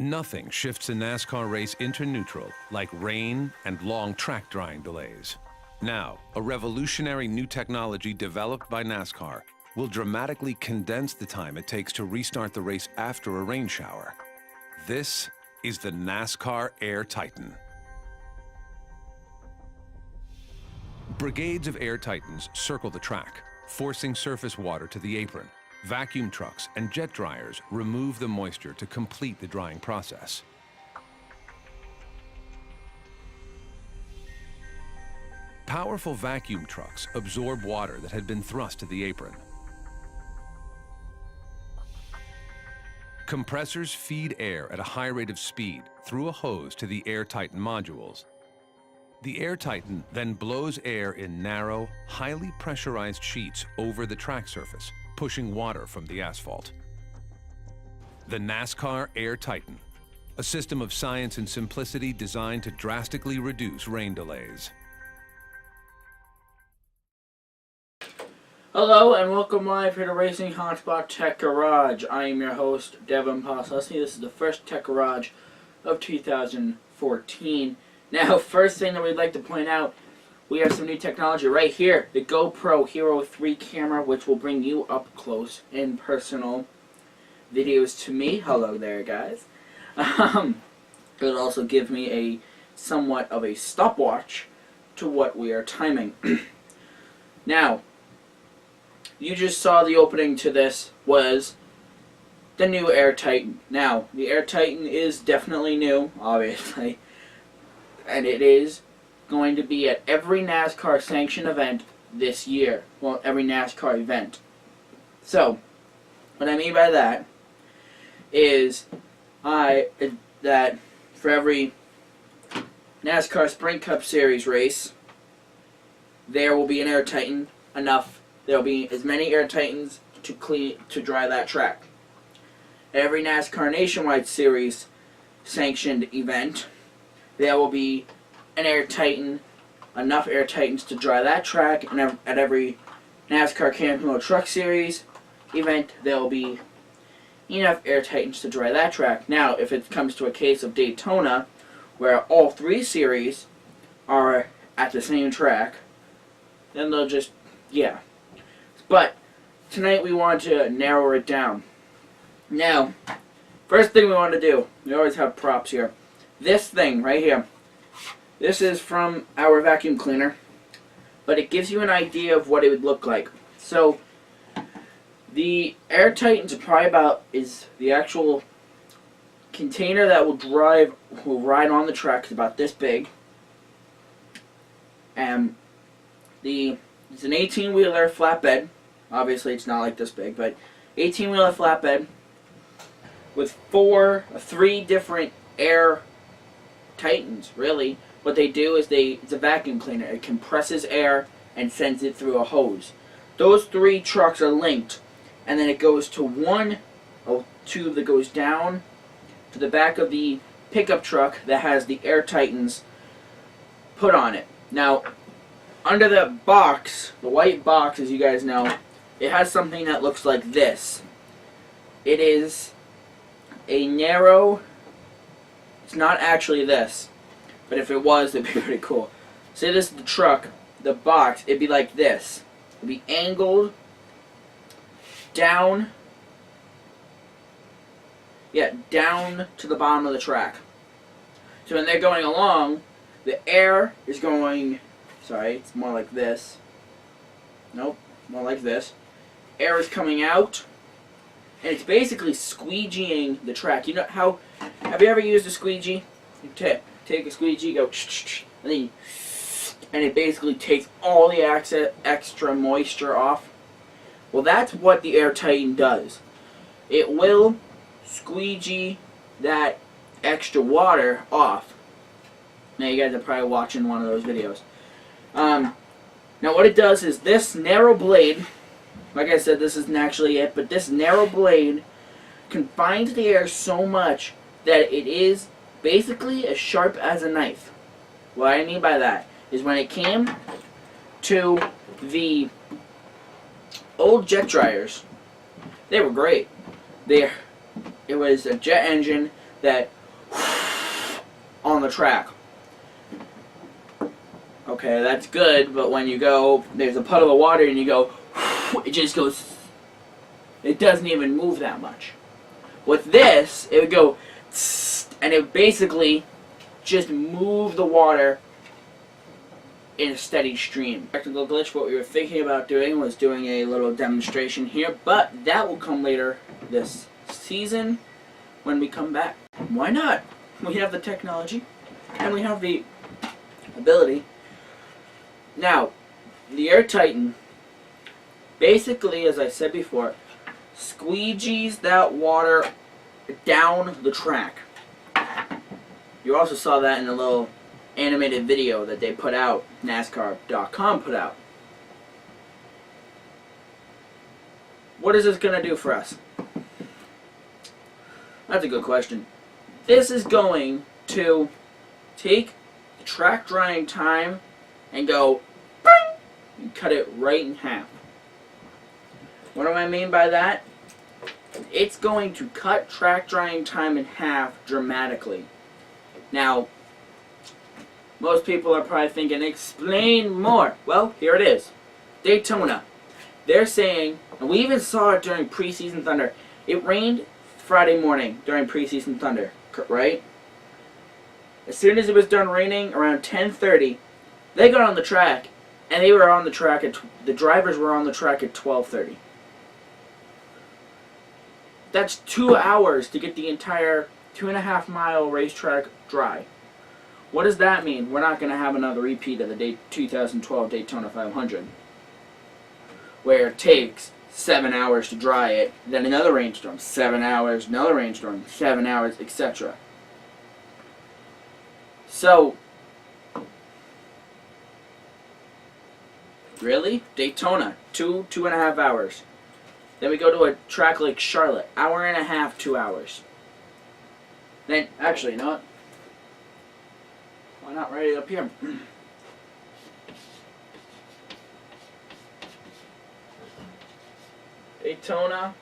Nothing shifts a NASCAR race into neutral like rain and long track drying delays. Now, a revolutionary new technology developed by NASCAR will dramatically condense the time it takes to restart the race after a rain shower. This is the NASCAR Air Titan. Brigades of Air Titans circle the track, forcing surface water to the apron. Vacuum trucks and jet dryers remove the moisture to complete the drying process. Powerful vacuum trucks absorb water that had been thrust to the apron. Compressors feed air at a high rate of speed through a hose to the Air Titan modules. The Air Titan then blows air in narrow, highly pressurized sheets over the track surface, pushing water from the asphalt. The NASCAR Air Titan, a system of science and simplicity designed to drastically reduce rain delays. Hello and welcome live here to Racing Hotspot Tech Garage. I am your host, Devin Poslusny. This is the first Tech Garage of 2014. Now, first thing that we'd like to point out, we have some new technology right here, the GoPro Hero 3 camera, which will bring you up close and personal videos to me. Hello there, guys. It'll also give me a somewhat of a stopwatch to what we are timing. Now, you just saw the opening to this was the new Air Titan. Now, the Air Titan is definitely new, obviously, and it is going to be at every NASCAR sanctioned event this year. Well, every NASCAR event. So, what I mean by that is that for every NASCAR Sprint Cup Series race, there will be an Air Titan enough. There will be as many Air Titans to dry that track. Every NASCAR Nationwide Series sanctioned event, there will be an Air Titan, enough Air Titans to dry that track, and at every NASCAR Camping Truck Series event, there will be enough Air Titans to dry that track. Now, if it comes to a case of Daytona, where all three series are at the same track, then they'll just, yeah. But tonight we want to narrow it down. Now, first thing we want to do, we always have props here. This thing right here. This is from our vacuum cleaner, but it gives you an idea of what it would look like. So, the Air Titans is the actual container that will ride on the track is about this big. And it's an 18-wheeler flatbed. Obviously, it's not like this big, but 18-wheeler flatbed with three different Air Titans, really. What they do is it's a vacuum cleaner. It compresses air and sends it through a hose. Those three trucks are linked, and then it goes to a tube that goes down to the back of the pickup truck that has the Air Titans put on it. Now, under the box, the white box, as you guys know, it has something that looks like this. It is a narrow, it's not actually this, but if it was, it'd be pretty cool. Say this is the truck, the box, it'd be like this. It'd be angled down, down to the bottom of the track. So when they're going along, the air is going, sorry, it's more like this. Nope, more like this. Air is coming out, and it's basically squeegeeing the track. You know how, have you ever used a squeegee? You take a squeegee, go, and it basically takes all the extra moisture off. Well, that's what the Air Titan does. It will squeegee that extra water off. Now you guys are probably watching one of those videos. Now what it does is this narrow blade, like I said, this isn't actually it, but this narrow blade confines the air so much that it is basically as sharp as a knife. What I mean by that is when it came to the old jet dryers, they were great. It was a jet engine that on the track. Okay, that's good, but when you go, there's a puddle of water and you go, it just goes, it doesn't even move that much. With this, it would go, and it would basically just move the water in a steady stream. Technical glitch, what we were thinking about doing was doing a little demonstration here, but that will come later this season when we come back. Why not? We have the technology and we have the ability. Now, the Air Titan, basically, as I said before, squeegees that water down the track. You also saw that in the little animated video that they put out, NASCAR.com put out. What is this going to do for us? That's a good question. This is going to take the track drying time and go, bing, and cut it right in half. What do I mean by that? It's going to cut track drying time in half dramatically. Now, most people are probably thinking, explain more. Well, here it is. Daytona. They're saying, and we even saw it during preseason thunder. It rained Friday morning during preseason thunder, right? As soon as it was done raining, around 10:30, they got on the track, and they were on the track at, the drivers were on the track at 12:30. That's 2 hours to get the entire 2.5 mile racetrack dry. What does that mean? We're not going to have another repeat of the 2012 Daytona 500, where it takes 7 hours to dry it, then another rainstorm, 7 hours, another rainstorm, 7 hours, etc. So, really? Daytona, 2.5 hours. Then we go to a track like Charlotte, 1.5 hours, 2 hours. Then, actually, you know what? Why not right up here? Daytona,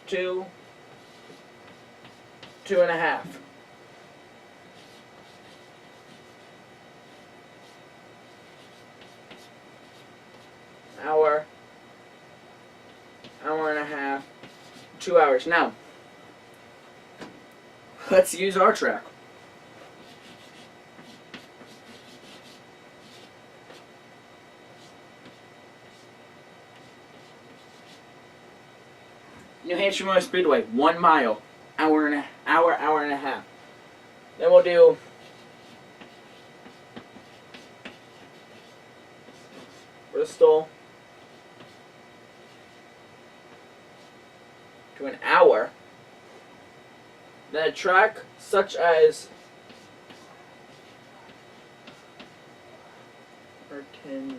2.5. Hour, 1.5 hours, 2 hours. Now, let's use our track. New Hampshire Motor Speedway, 1 mile, hour and a half. Then we'll do Bristol to an hour. Then a track such as Martinsville.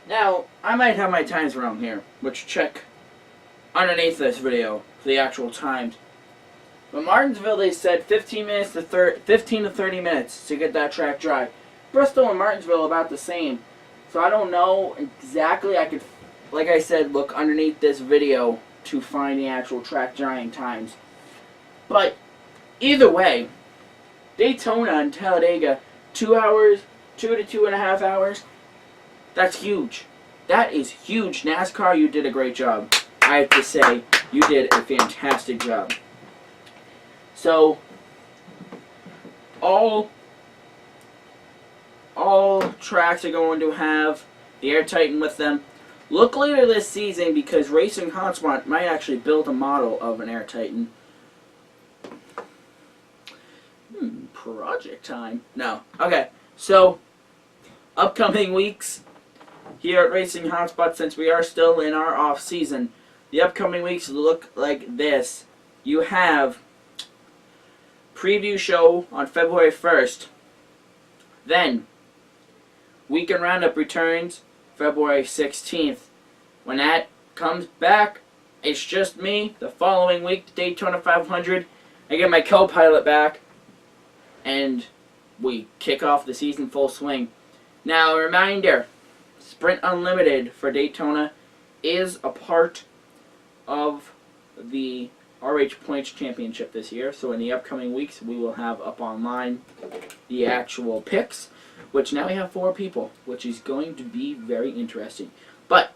Now, I might have my times wrong here, which check underneath this video for the actual times. But Martinsville, they said 15 to 30 minutes to get that track dry. Bristol and Martinsville about the same. So I don't know exactly. I could, like I said, look underneath this video to find the actual track drying times. But either way, Daytona and Talladega, 2 hours, 2 to 2.5 hours. That's huge. That is huge. NASCAR, you did a great job. I have to say, you did a fantastic job. So, all tracks are going to have the Air Titan with them. Look later this season because Racing Hotspot might actually build a model of an Air Titan. Project time. No. Okay. So, upcoming weeks here at Racing Hotspot, since we are still in our off season, the upcoming weeks look like this. You have preview show on February 1st. Then Weekend Roundup returns February 16th. When that comes back, it's just me. The following week, the Daytona 500. I get my co-pilot back, and we kick off the season full swing. Now, a reminder, Sprint Unlimited for Daytona is a part of the RH Points Championship this year. So in the upcoming weeks, we will have up online the actual picks, which now we have 4 people, which is going to be very interesting. But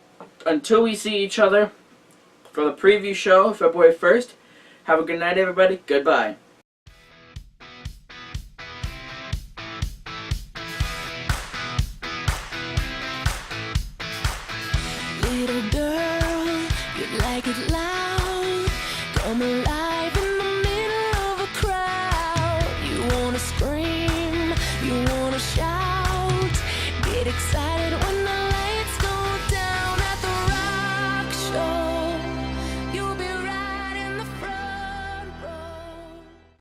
until we see each other for the preview show, February 1st, have a good night, everybody. Goodbye. Little girl, you like it loud, come alive.